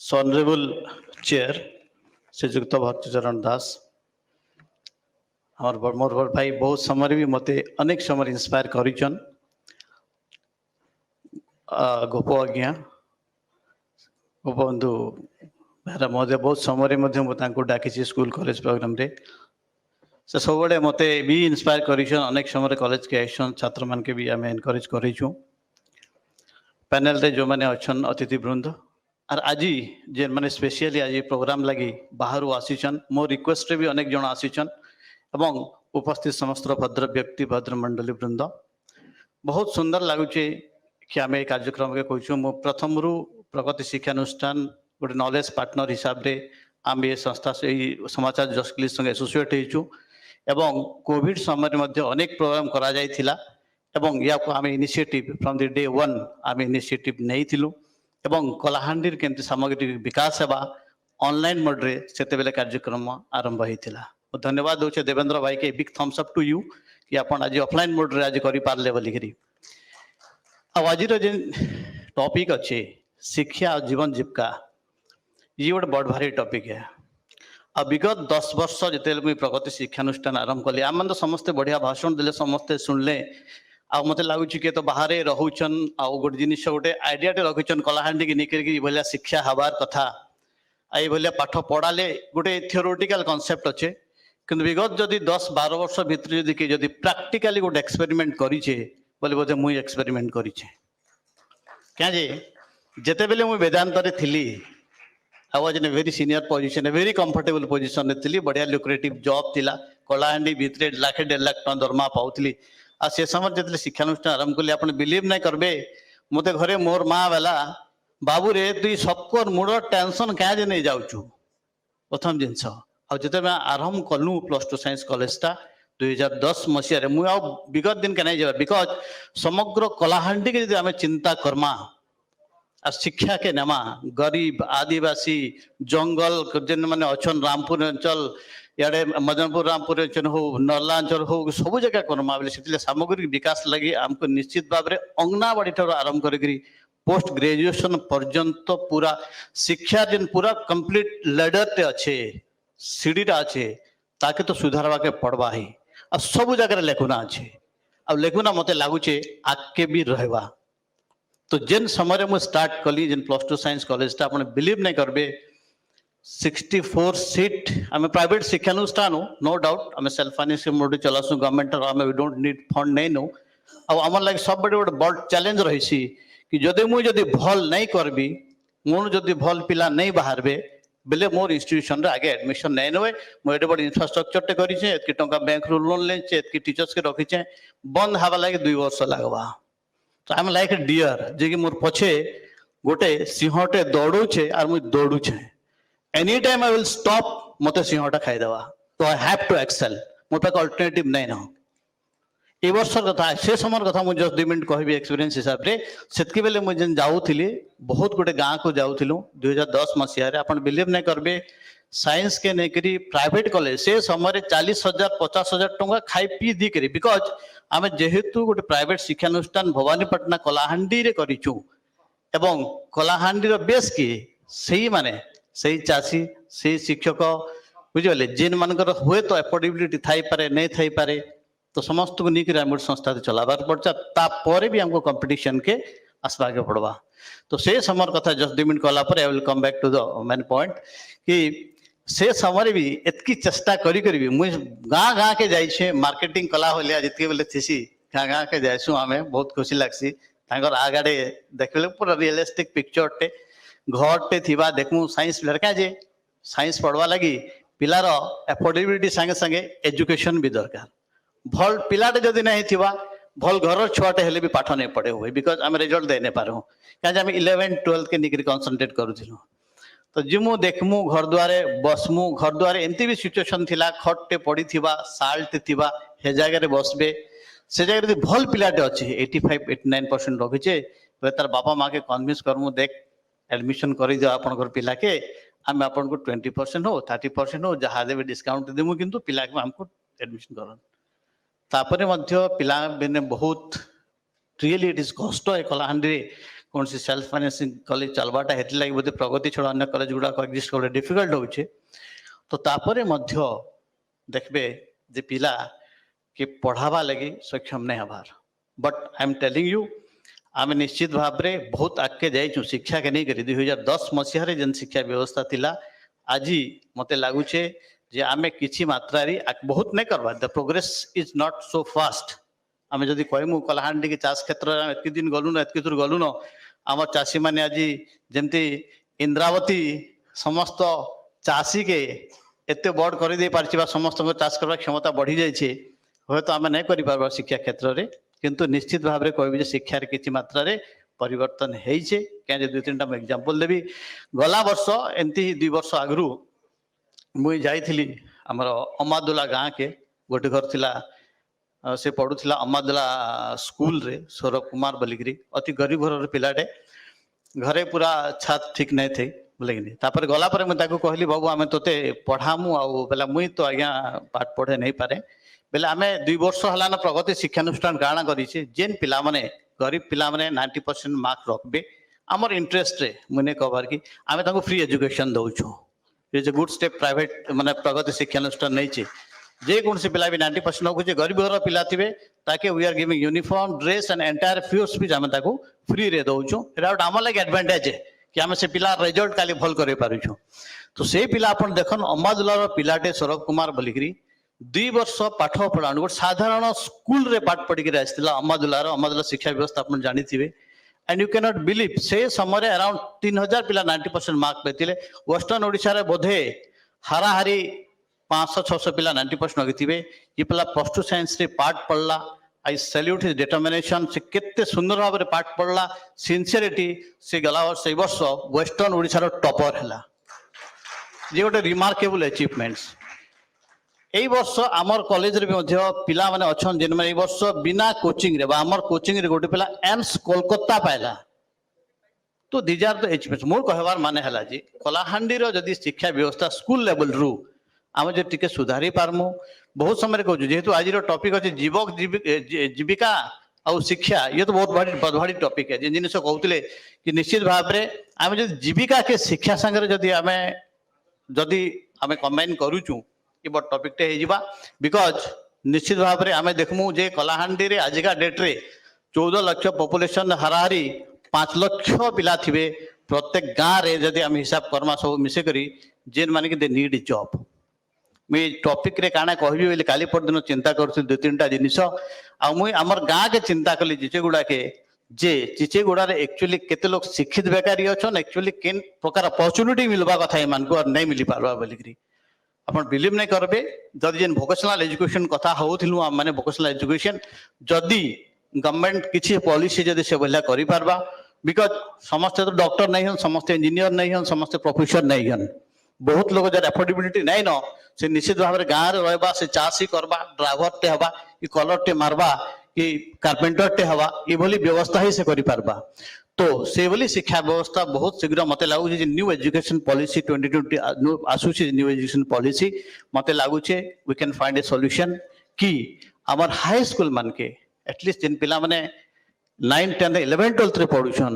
Honorable Chair, श्रीजुक्त भक्तचरण दास और मोर बड़ भाई बहुत समय भी मते अनेक समय इंस्पायर करिछन गोप आज्ञा गोपबंधु बेहरा महोदय बहुत समय डाकी स्कूल कॉलेज प्रोग्राम रे से सब मते भी इंस्पायर करिछन अनेक समय कॉलेज के आइछन छात्र मान के भी आम एनकरेज करिछु पैनल रे जो माने अछन अतिथि वृंद और आज जे माने स्पेशली आज प्रोग्राम लगी बाहर आसीचन मो रिक्वेस्ट भी अनेक जन आसीचन एवं उपस्थित समस्त भद्र व्यक्ति भद्र मंडली वृंद बहुत सुंदर लगुचे कि आम कार्यक्रम के कहूँ मो प्रथम रु प्रगति शिक्षानुष्ठान गोटे नॉलेज पार्टनर हिसाब रे आम ये संस्था से समाचार जस्ट संगे एसोसिएट होइछु एवं कोविड समय अनेक प्रोग्राम करा जायथिला एवं या को आम initiative from the day one आम इनिशिएटिव नहीं थिलु एवं कलाहांडी केमती सामग्री विकास हेबा ऑनलाइन मोड रे सेते बेले कार्यक्रम आरंभ होइथिला धन्यवाद दूचे देवेंद्र भाई के big thumbs up to you कि आपण आज ऑफलाइन मोड रे आज करि पारले बोली करी अब आज रो जे टॉपिक अच्छे शिक्षा और जीवन जीविका ये गोटे बड़ भारी टॉपिक है अब विगत 10 वर्ष जिते मुझे प्रगति शिक्षानुष्ठान आरंभ कली आम तो समस्ते बढ़िया भाषण देले समस्ते सुनले आ मत लगुच किए तो बाहर रोचन आउ गोटे जिन गोटे आइडियाटे रखिछन कलाहांडी की निकल भाया शिक्षा हबार कथा आई भाया पाठ पढ़ाले गोटे थियोरेटिकल कॉन्सेप्ट अच्छे किंतु विगत जदि 10-12 वर्ष भितर जदि प्रैक्टिकली गोटे एक्सपेरिमेंट करिछे बोले बोधे मुई एक्सपेरिमेंट करिछे क्या जे जेते बेले मुई वेदांत रे थिली I was in a very senior position a very comfortable position रे थिली बढ़िया लुक्रेटिव जॉब थिला कलाहांडी भितर 1 लाख 1.5 लाख टका दरमा पाउथली आ से समय जितने शिक्षानुष्ठान आरंभ कली आप बिलीव नहीं करबे मते घरे मोर माँ बेला बाबू रे तुई सबको मुड़ टेंशन क्या नहीं जाऊचु प्रथम जिनस आ जिते आरंभ कलु +2 साइंस कॉलेज टा 2010 मसीह मुझे विगत दिन के नहीं जा बिकज समग्र कलाहांडी के यदि आम चिंता करमा आ शिक्षा के नेमा गरीब आदिवासी जंगल जेन मैंने अच्छन रामपुर अंचल इे मदनपुर रामपुर अंचल हो नर्ला अंचल हो सब जगह करमा बोले से सामग्रिक विकास लगी आमको निश्चित भाव में अंगनाबाड़ी ठार आरंभ करी पोस्ट ग्रेजुएशन पर्यंत पूरा शिक्षा जेन पूरा कंप्लीट लेडर टे अच्छे सीढ़ीटा अच्छे ताके तो सुधारवा के पड़वा ही आ सब जगह लेखुना अच्छे अब लेखुना मत लगुचे आगे भी रहवा तो जेन समय मुझे स्टार्ट कली जेन +2 साइंस कॉलेज टा आपने बिलीव नहीं करबे 64 सीट आम प्राइवेट शिक्षानुष्ठान नो डाउट आम सेल्फ फाइनेंस मोड चलासु गवर्नमेंट आम वी डोंट नीड फंड नहीं नो आम लगे सब बड़े गोटे बड़ चैलेंज रही कि जदि मुझे भल नहीं करबी मोर जदि भल पिला नहीं बाहरबे बेले मोर इंस्टीट्यूशन रे आगे एडमिशन नहीं नए मुझे बड़े इंफ्रास्ट्रक्चर टे करी एतकी टंका बैंक रू लोन लेचे एतकी टीचर्स के रखीचे बंद हवा लगे 2 वर्ष लगवा तो I am like a dear जे कि मोर पछे गोटे सिंहटे दौड़ूचे और मुझे दौड़ूचे any time I will stop मत सिंहटा खाईदेवा तो आई हैव टू एक्सेल मो पाक अल्टरनेटिव नहीं न ए वर्ष कथा से समय कथा मुझे जस्ट 2 मिनट कहबी एक्सपीरियंस हिसाब रे सेतकी बेले मुझे जाऊली बहुत गोटे गाँ को जाऊलु 2010 मसीह आपन बिलीव नहीं करबे साइंस के नेकरी प्राइवेट कॉलेज से समय 40,000 50,000 टंका खाई पी दी करी बिकज आम जेहेतु गोटे प्राइवेट शिक्षानुष्ठान भवानीपाटना कलाहांडी रे करिचु एवं कलाहांडी रो बेस किए सही माने सही चाषी सही शिक्षक बुझे जेन मानकर हुए तो एफोर्डेबिलिटी थाई पारे नहीं थाई पारे तो समस्त को नहीं गोटे संस्था चलाबार पड़ता तापर भी हमको कंपटीशन के आसवा के पड़वा तो से समय कथा जस्ट 2 मिनट कला I will come back to the main point कि से समय भी एतकी चेष्टा करी भी मुझे गाँ गाँ के जाइए मार्केटिंग कला भलिया जितके बेले थीसी गाँ गाँ के जाइसु आम बहुत खुशी लगसी आगाड़े देखे पूरा रियलिस्टिक पिक्चर टे घर टे थी देखूँ साइंस पिलर क्या जे साइंस पढ़वा लगी पिलार एफोर्डेबिलिटी संगे संगे एजुकेशन भी दरकार भल पिलाटे जदि नहीं थिबा भल घर छुआटे हेले भी पाठ नहीं पढ़े हुए बिकज आम रिजल्ट दे नहीं पारू क्या आम 11-12 के निकरी कनसंट्रेट करूँ तो जिमु देखमु घर द्वारे बसमु घर द्वारे एमती भी सिचुएशन थिला खटटे पड़ी थिबा साल्ट थिबा हे जगह बसबे से जगह भल पिलाटे अच्छे 85-89% रखीचे तार बापा माँ के कन्विंस करमु देख एडमिशन कर आप पिला के आम आपको 20% हो 30% हो जहाँ देवे डिस्काउंट देमु किंतु पिला के हमको एडमिशन कर तापरे मध्य पिला बेने बहुत रियली इट इज कष्ट है कलाहांडी कौन सी सेल्फ फाइनेंसिंग कॉलेज चलवाटा हेतु लगी बोधे प्रगति छड़ा अन्य कॉलेज गुड़ा एक्जिस्ट कर डिफिकल्ट होचे तो तापरे मध्य देखबे जे पिला कि पढ़ावा लगी सक्षम नहीं हबार but I am telling you आम निश्चित भाव में बहुत आगे जाइछू शिक्षा के नहीं करी 2010 मसीह जेन शिक्षा व्यवस्था थिला आज मत लगुचे जे आमे किछि मात्रा री बहुत नहीं करवा the progress is not so fast आमे जदि कहमु कलाहांडी के चाष क्षेत्र एत दिन गलु न एत दूर गलु न आम चाषी मैंने आज जमती इंद्रावती समस्त चाषी के एत बड़ कर दे पार्थिबा समस्त चाष करबा क्षमता बढ़ी जाइछे हे तो आम नहीं कर शिक्षा क्षेत्र में किंतु निश्चित भाव में कहबी शिक्षार किसी मात्रा रे परिवर्तन होइछे क्या दुई तीन टा एग्जांपल देवी गला वर्ष एमती 2 वर्ष आगु मुई जाइथिली हमर अमादुला गाँ के गोटे घर थिला से पढ़ुला अमादुला स्कूल रे सौरभ कुमार बोलिकी अति गरीब घर पिलाटे घरे पूरा छात ठीक नहीं थे बोले तापर गला पर मुझे कहली बाबू आम तोते पढ़ामु आउ बोला मुई तो आज्ञा पाठ पढ़े नहीं पारे बेले आम 2 वर्ष है प्रगति शिक्षानुष्ठान काଣା करिछे जेन पिला माने गरीब पिला माने 90% मार्क रखबे आमर इंटरेस्ट रे मुने कहबार कि आम ताको फ्री एजुकेशन दउछु is a good step private माने प्रगति शिक्षानुष्ठान नहीं छे जे कौन से पिला भी 90% रखुचे गरीब घर पिला थिबे ताके we are giving uniform dress and entire fees भी आम ताको फ्री रे दउछु एटा आम लागे एडवांटेज है कि आम से पिला रिजल्ट काली भल करे पारुछु तो से पिला अपन देखन अमादुलार पिलाटे सौरभ कुमार बोलिकी 2 वर्ष पाठ पढ़ा गोटे साधारण स्कूल रे पाठ पढ़ी आसला अमादुला शिक्षा व्यवस्था आप जानी and you can not believe से समय अराउंड 3000 पिला 90% मार्क पाइले वेस्टर्न ओडिशा रे बोधे हाराहारी 500-600 पिला 90% रखिथे ये पिला +2 साइंस रे पाठ पढ़ला आई सैल्यूट हिज डिटरमिनेशन से केते सुंदर भाव में पाठ पढ़ला सिंसियरिटी से गला वर्ष वेस्टर्न ओडिशा रो टॉपर हैला जे गोटे रिमार्केबल अचीवमेंट्स एई वर्ष आमर कॉलेज रे भी पिला माने अछन जेन माने एई वर्ष बिना कोचिंग रे बा आमर कोचिंग रे गोटे पिला एम्स कोलकाता पाइला तो दीज आर द अचीवमेंट्स मोर कहबार माने हला जी कलाहांडी रो जदी शिक्षा व्यवस्था स्कूल लेवल रु आम जे टिके सुधारी पारमु बहुत समय कहूँ जेहेतु आज टॉपिक अच्छे जीविका आउ शिक्षा ये तो बहुत भारी टॉपिक है जिन जिन कहते कि निश्चित भाव में आम जो जीविका के शिक्षा संगे जदि आम कंबाइन करूचु ये बड़ टॉपिकटे हो बिकज निश्चित भाव में आम देखमु जे कलाहांडी रे आजिका डेट रे 14 लाख पॉपुलेशन हाराहारी 5 लाख पिला थिबे प्रत्येक गाँव रे जदि आम हिसाब करमा सब मिसेकरी जेन माने कि दे नीड जॉब मुझे टॉपिक रे काना कहबी बोली काली परदिन चिंता कर 2-3 टा जिनिस मुई आमर गाँ के चिंता कली चिचेगुड़ा के जे चिचेगुड़ा रे एक्चुअली केते लोग शिक्षित बेकारी अछन एक्चुअली केन प्रकार अपॉर्चुनिटी मिलबा कथा ए मान को और नहीं मिली पारबा बोलिकरी अपन बिलीव नहीं करबे जदि जेन वोकेशनल एजुकेशन कथा होथिलु हम माने वोकेशनल एजुकेशन जदि गवर्नमेंट किछि पॉलिसी जदि से बला करि पारबा बिकॉज समस्त तो डॉक्टर नहीं हन समस्त इंजीनियर नहीं हन समस्त प्रोफेसर नहीं हन बहुत लोग जर एफोर्डेबिलिटी नहीं न से निश्चित भाव में गाँव में रहा से चाषी करवा ड्राइवर टे हवा कि कलर टे मारवा कि कार्पेंटर टे हवा ये भली व्यवस्था ही से करि पारबा तो से भली शिक्षा व्यवस्था बहुत शीघ्र मते लागुचे जे न्यू एजुकेशन पॉलिसी 2020 आसुचे न्यू एजुकेशन पॉलिसी मते लागुचे we can find a solution कि आमर हाई स्कूल मान के एटलिस्ट जिन पिला माने 9, 10, 11, 12 रे पढ़ुछन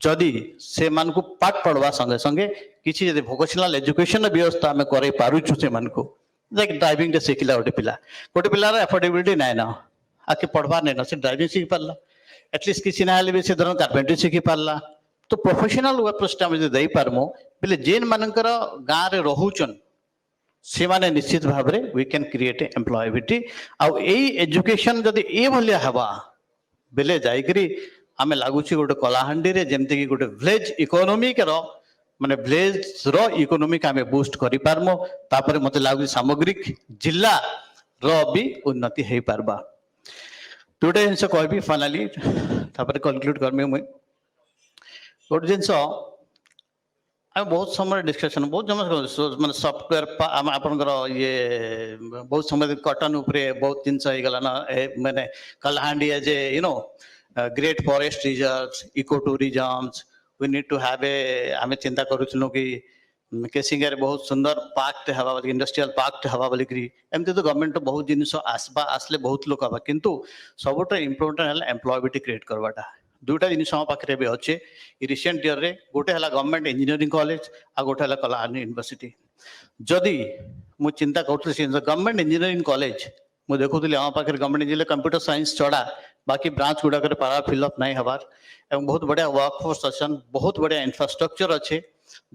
जदि से मान को पाठ पढ़वा संगे संगे किसी जदि वोकेशनल एजुकेशन व्यवस्था आम करे पारुछु से मान को लाइक ड्राइविंग रे शिखिला गोटे पिलार एफोर्डेबिलिटी नाइ न आके पढ़वार नहीं न से ड्राइविंग शिखि पारला एटलिस्ट किसी ना भी से धरन कार्पेंट्री शिखि पारला तो प्रोफेशनल वेबसाइट आम दे पारमु बोले जेन मानकर गाँव रे रहुचन से माने निश्चित भाव में वी कैन क्रिएट एम्प्लॉयबिलिटी आउ एजुकेशन जदि ए भलिया हवा बेले जाइकरी आमे लागुची गोटे कलाहांडी रे जेमती कि गोटे विलेज इकोनॉमिक रो माने विलेज रो इकोनॉमिक आमे बूस्ट करि पारमो तापर मते लागु सामग्रिक जिल्ला रो भी उन्नति हे पारबा दुटा जिनस कहबी फाइनली तापर कंक्लूड करमे मुई गोटे जिनस आम बहुत समय डिस्कशन बहुत समय माने सॉफ्टवेयर आम आपनकर ये बहुत समय कटन उपरे बहुत जिनस हो गला ना माने Kalahandi as a you know great forest reserves eco tourisms we need to have a आम चिंता करूँ कि केसिंगार बहुत सुंदर पार्क हवा बोली इंडस्ट्रियल पार्क हवा बोलिकी एमती तो गवर्नमेंट तो बहुत जिन आसबा आसले बहुत लोग हवा किंतु सबुठ इम्पोर्टेंट है एम्प्लॉयबिलिटी क्रिएट करवाटा दुईटा जिनिस हम पाखे भी अच्छे रिसेंट ईयर रे गोटे है गवर्नमेंट इंजीनियरिंग कॉलेज आ गोटे है कलाहांडी यूनिवर्सिटी जदि मु चिंता करुँगी गवर्नमेंट इंजीनियरिंग कॉलेज मुझे देखुली आम पाखे गवर्नमेंट इंजीनियर कंप्यूटर साइंस छड़ा बाकी ब्रांच गुड़ाक पारा फिलअप नहीं हबार एवं बहुत बढ़िया वर्कफोर्स अच्छन बहुत बढ़िया इंफ्रास्ट्रक्चर अच्छे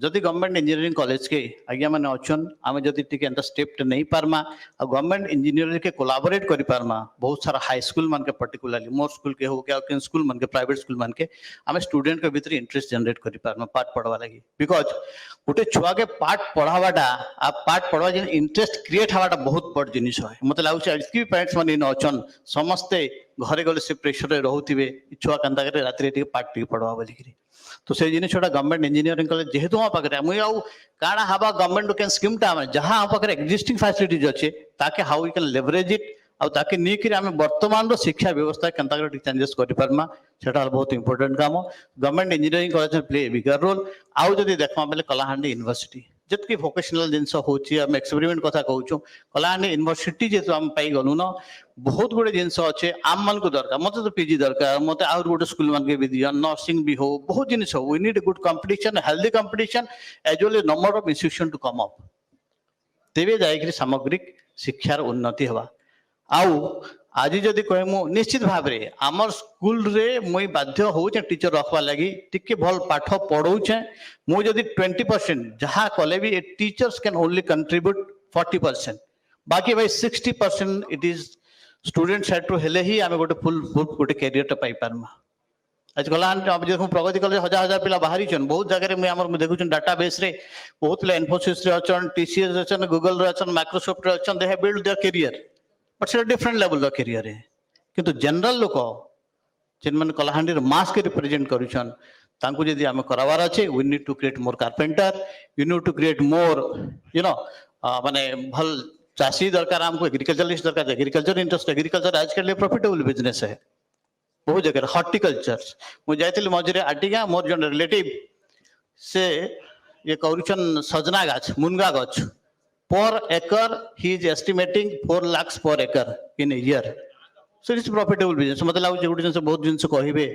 जदि गवर्नमेंट इंजीनियरिंग कॉलेज के आज्ञा मैंने अच्छन आम जदि स्टेप नहीं पार्मा आ गवर्नमेंट इंजीनियरिंग के कोलाबोरेट कर पार्मा बहुत सारा हाई स्कूल मान के पर्टिकुलरली मोर स्कूल के हो क्या स्कूल मान के प्राइवेट स्कूल मान के आम स्टूडेंट के भीतर इंटरेस्ट जनरेट कर पार्मा पाठ पढ़वा लगी बिकज गोटे छुआ के पाठ पढ़ावाटा आ पाठ पढ़वा जिन इंटरेस्ट क्रिएट हवाटा बहुत बड़ जिनिस है मत लगुच भी पेरेंट्स मैंने अच्छन समस्ते घरे गले से प्रेसर रोथे छुआ केन्ता राति पाठ टी पढ़वा बोलिकी तो से जिन छोटा गवर्नमेंट इंजीनियरिंग कॉलेज जेहेतु हम पाखे मुझे आउ काଣା हवा गवर्नमेंट कैन स्कीम टा जहाँ हम पाखे एक्जिस्टिंग फैसिलिटीज अच्छे ताके how we can leverage it आउ ताके नहीं आम वर्तमान शिक्षा व्यवस्था केन्ता चेंजेस कर पार्मा सेटा बहुत इंपोर्टेंट काम government engineering college play a bigger role आउ जदि देखा बेले कलाहांडी यूनिवर्सिटी जितकी भोकेशनल जिनस होम एक्सपेरिमेंट कथा कहूँ कलाहांडी यूनिवर्सिटी जेहतु आम पाई गलु न बहुत गुड़े जिनस अच्छे आम मान को दरकार मत तो पीजी दरकार मत आउर गोटे स्कूल मान के भी दिया नर्सिंग भी हो बहुत जिनिस हो we need a good competition healthy competition as well number of institution to come up तेरे जाइक सामग्रिक शिक्षार उन्नति हवा आउ आज जदि कहमु निश्चित भाव में आमर स्कूल रे मुई बाध्य होचे टीचर रखवा लगी टिके भल पाठ पढ़ौचे मु जदि 20% जहाँ कले भी टीचर्स कैन ओनली कंट्रीब्यूट 40% बाकी भाई 60% इट इज स्टूडेंट साइड टू हेले ही आमे गोटे फुल गोटे कैरियर टा पाई पारमा आज गला देखो प्रगति कॉलेज हजार हजार पिला बाहरी छन बहुत जगह में आमर देखु डाटाबेस रे बहुत पिला इन्फोसिस रे अछन टीसीएस अछन गूगल रे अछन माइक्रोसॉफ्ट रे अछन they have build their career but say different level रो करियर है किंतु जनरल लोक जिन मन कलाहांडी रे मास के रिप्रेजेंट करूछन तांको जदी आमे करावार अछि we need to create more carpenter you need to create more you know माने भल चासी दरकार हमको एग्रीकल्चरलिस्ट दरकार एग्रीकल्चर इंटरेस्ट एग्रीकल्चर आज के लिए प्रॉफिटेबल बिजनेस है बहुत जगह हॉर्टिकल्चर मुझे जाइली मझे आटिका मोर जन रिलेटिव से ये करूछन सजना गाछ मुनगा गछ per acre he is estimating 4 lakhs per acre in a year so it is profitable business मतलब लागु गोटे जिन बहुत जिन कहे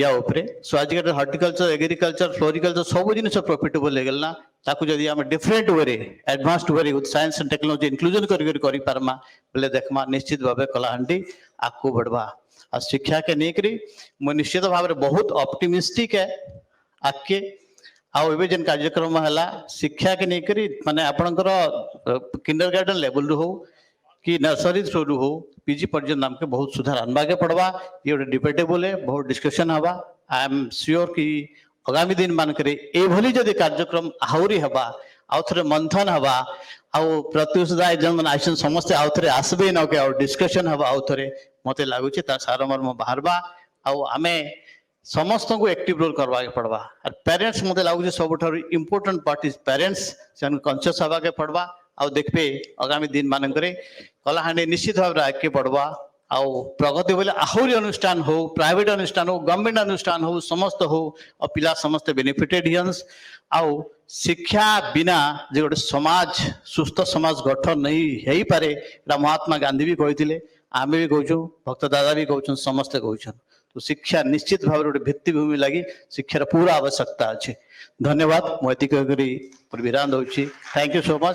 या उपरे सो आज हॉर्टिकल्चर एग्रीकल्चर फ्लोरिकल्चर सब जिन प्रॉफिटेबल हो गला ताकू जदि आम different way advanced way with science and technology inclusion कर पारमा बोले देखमा निश्चित भाव कलाहांडी आगू बढ़वा आ शिक्षा के नहीं मुझे निश्चित भाव में बहुत ऑप्टिमिस्टिक है आगे आउ जेन कार्यक्रम है शिक्षा के नहीं माने आपणकर किंडरगार्टन लेवल रू हो कि नर्सरी थ्रू रू हो पीजी पर्यंत आमके बहुत सुधार आनवा के पड़वा ये गोटे डिबेटेबल है बहुत डिस्कशन हवा आई एम श्योर कि आगामी दिन मानक एभली जदि कार्यक्रम आहरी हवा आउ थे मंथन हवा आउ प्रत्युष दाय जन आसन समस्ते आउ थे आसबे न के डिस्कशन हवा आउ थे मत लगुच सारमर्म बाहर आउ आमे समस्त को एक्टिव रोल करवा के पड़वा और पेरेंट्स मत लगुच सब इम्पोर्टेंट पार्ट इज पेरेंट्स से कॉन्शियस हवा के पड़वा आउ देखबे आगामी दिन मानक कलाहांडी निश्चित भाव आगे बढ़वा आउ प्रगति बोले आहरी अनुष्ठान हो प्राइवेट अनुष्ठान हो गवर्नमेंट अनुष्ठान हो समस्त हो और पिला समस्त बेनिफिटेड हियंस आउ शिक्षा बिना जे गोटे समाज सुस्थ समाज गठन नहीं हो पारे महात्मा गांधी भी कहते आमे भी कहूँ भक्त दादा भी कहूँ समस्ते कहूँ तो शिक्षा निश्चित भाव गोटे भित्तिभूमि लगी शिक्षार पूरा आवश्यकता अच्छे धन्यवाद मुझे विराम दूसरी थैंक यू सो मच।